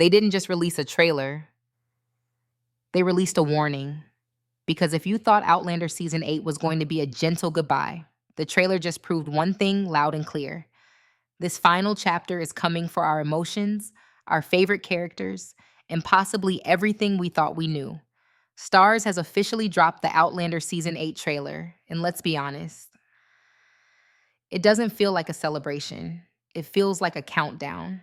They didn't just release a trailer, they released a warning. Because if you thought Outlander Season 8 was going to be a gentle goodbye, the trailer just proved one thing loud and clear. This final chapter is coming for our emotions, our favorite characters, and possibly everything we thought we knew. Stars has officially dropped the Outlander Season 8 trailer, and let's be honest, it doesn't feel like a celebration. It feels like a countdown,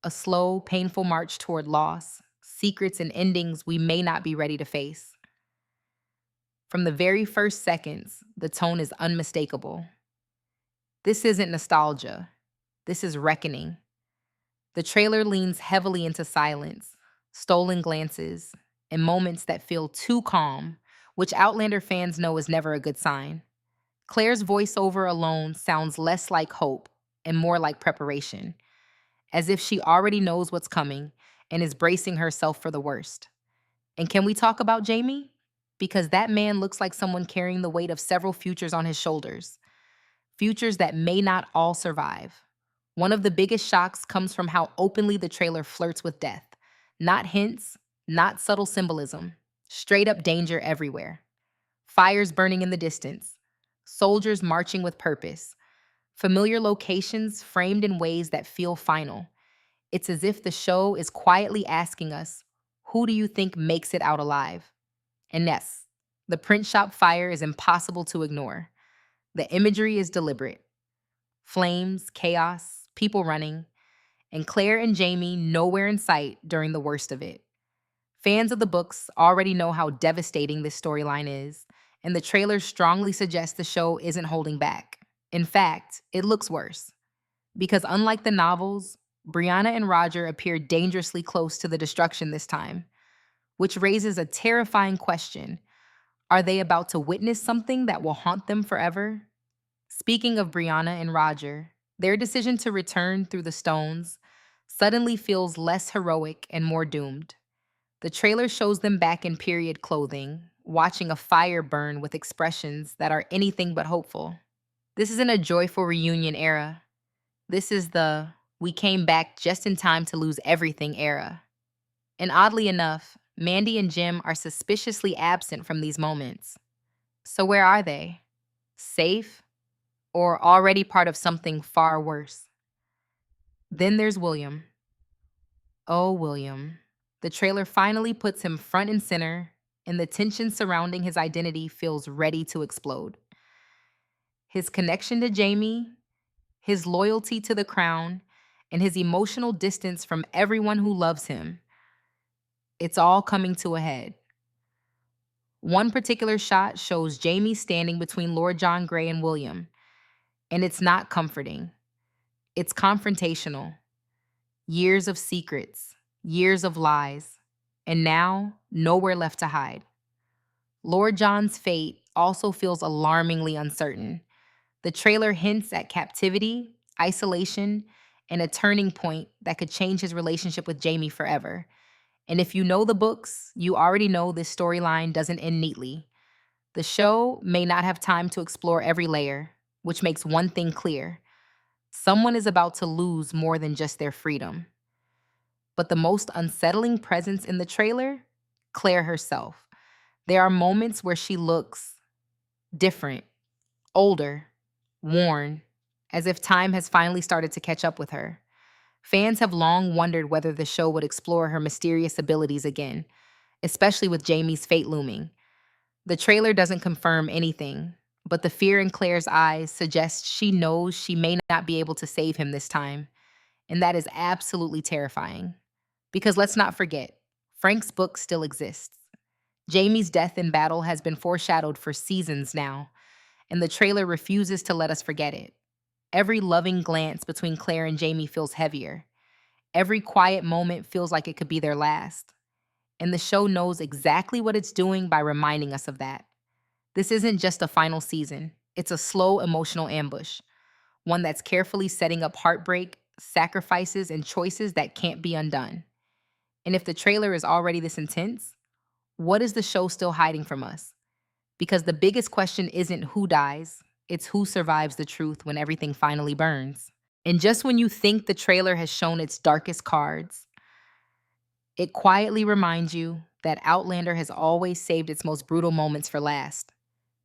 a slow, painful march toward loss, secrets, and endings we may not be ready to face. From the very first seconds, the tone is unmistakable. This isn't nostalgia. This is reckoning. The trailer leans heavily into silence, stolen glances, and moments that feel too calm, which Outlander fans know is never a good sign. Claire's voiceover alone sounds less like hope and more like preparation, as if she already knows what's coming and is bracing herself for the worst. And can we talk about Jamie? Because that man looks like someone carrying the weight of several futures on his shoulders, futures that may not all survive. One of the biggest shocks comes from how openly the trailer flirts with death. Not hints, not subtle symbolism, straight up danger everywhere. Fires burning in the distance, soldiers marching with purpose, familiar locations framed in ways that feel final. It's as if the show is quietly asking us, who do you think makes it out alive? And yes, the print shop fire is impossible to ignore. The imagery is deliberate. Flames, chaos, people running, and Claire and Jamie nowhere in sight during the worst of it. Fans of the books already know how devastating this storyline is, and the trailer strongly suggests the show isn't holding back. In fact, it looks worse. Because unlike the novels, Brianna and Roger appear dangerously close to the destruction this time, which raises a terrifying question. Are they about to witness something that will haunt them forever? Speaking of Brianna and Roger, their decision to return through the stones suddenly feels less heroic and more doomed. The trailer shows them back in period clothing, watching a fire burn with expressions that are anything but hopeful. This isn't a joyful reunion era. This is the we came back just in time to lose everything era. And oddly enough, Mandy and Jim are suspiciously absent from these moments. So where are they? Safe? Or already part of something far worse? Then there's William. Oh, William. The trailer finally puts him front and center, and the tension surrounding his identity feels ready to explode. His connection to Jamie, his loyalty to the crown, and his emotional distance from everyone who loves him. It's all coming to a head. One particular shot shows Jamie standing between Lord John Grey and William, and it's not comforting. It's confrontational. Years of secrets, years of lies, and now nowhere left to hide. Lord John's fate also feels alarmingly uncertain. The trailer hints at captivity, isolation, and a turning point that could change his relationship with Jamie forever. And if you know the books, you already know this storyline doesn't end neatly. The show may not have time to explore every layer, which makes one thing clear. Someone is about to lose more than just their freedom. But the most unsettling presence in the trailer? Claire herself. There are moments where she looks different, older, worn, as if time has finally started to catch up with her. Fans have long wondered whether the show would explore her mysterious abilities again, especially with Jamie's fate looming. The trailer doesn't confirm anything, but the fear in Claire's eyes suggests she knows she may not be able to save him this time, and that is absolutely terrifying. Because let's not forget, Frank's book still exists. Jamie's death in battle has been foreshadowed for seasons now, and the trailer refuses to let us forget it. Every loving glance between Claire and Jamie feels heavier. Every quiet moment feels like it could be their last. And the show knows exactly what it's doing by reminding us of that. This isn't just a final season. It's a slow emotional ambush, one that's carefully setting up heartbreak, sacrifices, and choices that can't be undone. And if the trailer is already this intense, what is the show still hiding from us? Because the biggest question isn't who dies, it's who survives the truth when everything finally burns. And just when you think the trailer has shown its darkest cards, It quietly reminds you that Outlander has always saved its most brutal moments for last.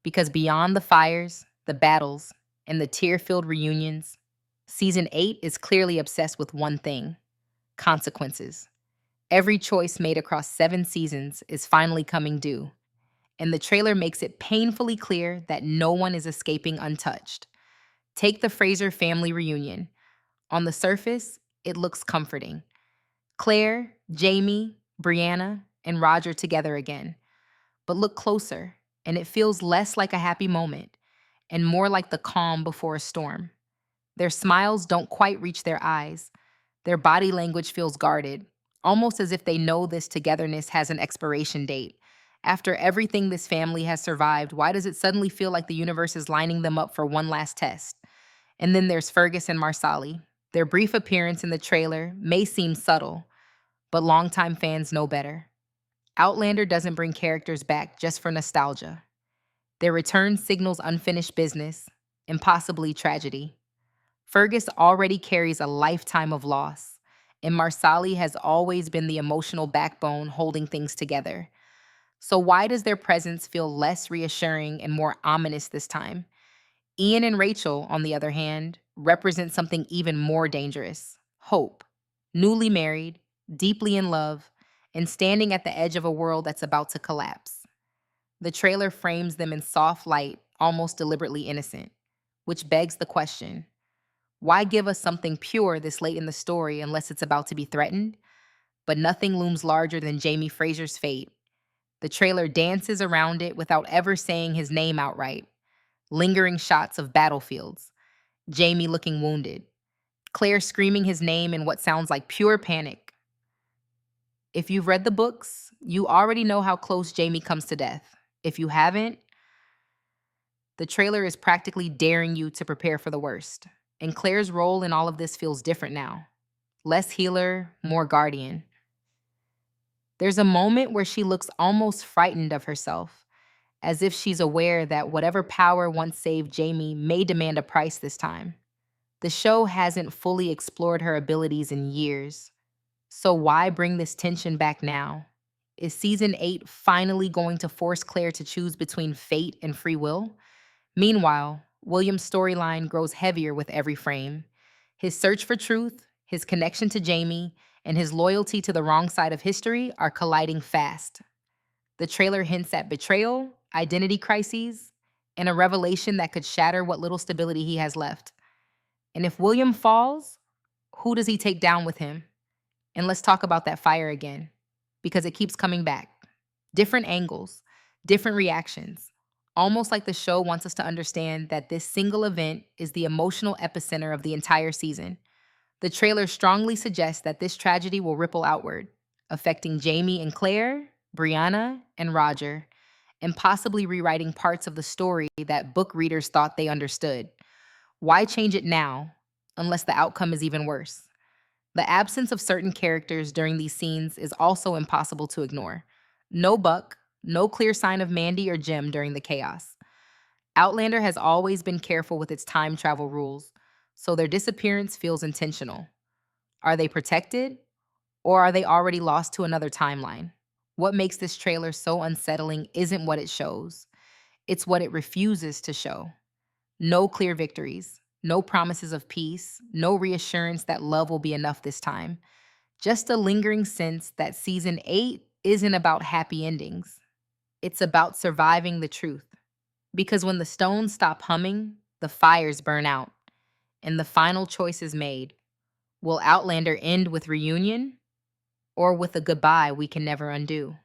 Because beyond the fires, the battles, and the tear filled reunions, season 8 is clearly obsessed with one thing: consequences. Every choice made across 7 seasons is finally coming due, and the trailer makes it painfully clear that no one is escaping untouched. Take the Fraser family reunion. On the surface, it looks comforting. Claire, Jamie, Brianna, and Roger together again. But look closer, and it feels less like a happy moment and more like the calm before a storm. Their smiles don't quite reach their eyes. Their body language feels guarded, almost as if they know this togetherness has an expiration date. After everything this family has survived, why does it suddenly feel like the universe is lining them up for one last test? And then there's Fergus and Marsali. Their brief appearance in the trailer may seem subtle, but longtime fans know better. Outlander doesn't bring characters back just for nostalgia. Their return signals unfinished business and possibly tragedy. Fergus already carries a lifetime of loss, and Marsali has always been the emotional backbone holding things together. So, why does their presence feel less reassuring and more ominous this time? Ian and Rachel, on the other hand, represent something even more dangerous: hope. Newly married, deeply in love, and standing at the edge of a world that's about to collapse. The trailer frames them in soft light, almost deliberately innocent, which begs the question: why give us something pure this late in the story unless it's about to be threatened? But nothing looms larger than Jamie Fraser's fate. The trailer dances around it without ever saying his name outright. Lingering shots of battlefields, Jamie looking wounded, Claire screaming his name in what sounds like pure panic. If you've read the books, you already know how close Jamie comes to death. If you haven't, the trailer is practically daring you to prepare for the worst. And Claire's role in all of this feels different now: less healer, more guardian. There's a moment where she looks almost frightened of herself, as if she's aware that whatever power once saved Jamie may demand a price this time. The show hasn't fully explored her abilities in years, so why bring this tension back now? Is season 8 finally going to force Claire to choose between fate and free will? Meanwhile, William's storyline grows heavier with every frame. His search for truth, his connection to Jamie, and his loyalty to the wrong side of history are colliding fast. The trailer hints at betrayal, identity crises, and a revelation that could shatter what little stability he has left. And if William falls, who does he take down with him? And let's talk about that fire again, because it keeps coming back. Different angles, different reactions. Almost like the show wants us to understand that this single event is the emotional epicenter of the entire season. The trailer strongly suggests that this tragedy will ripple outward, affecting Jamie and Claire, Brianna and Roger, and possibly rewriting parts of the story that book readers thought they understood. Why change it now, unless the outcome is even worse? The absence of certain characters during these scenes is also impossible to ignore. No Buck, no clear sign of Mandy or Jim during the chaos. Outlander has always been careful with its time travel rules, so their disappearance feels intentional. Are they protected, or are they already lost to another timeline? What makes this trailer so unsettling isn't what it shows, it's what it refuses to show. No clear victories, no promises of peace, no reassurance that love will be enough this time. Just a lingering sense that season 8 isn't about happy endings. It's about surviving the truth. Because when the stones stop humming, the fires burn out, and the final choice is made. Will Outlander end with reunion, or with a goodbye we can never undo?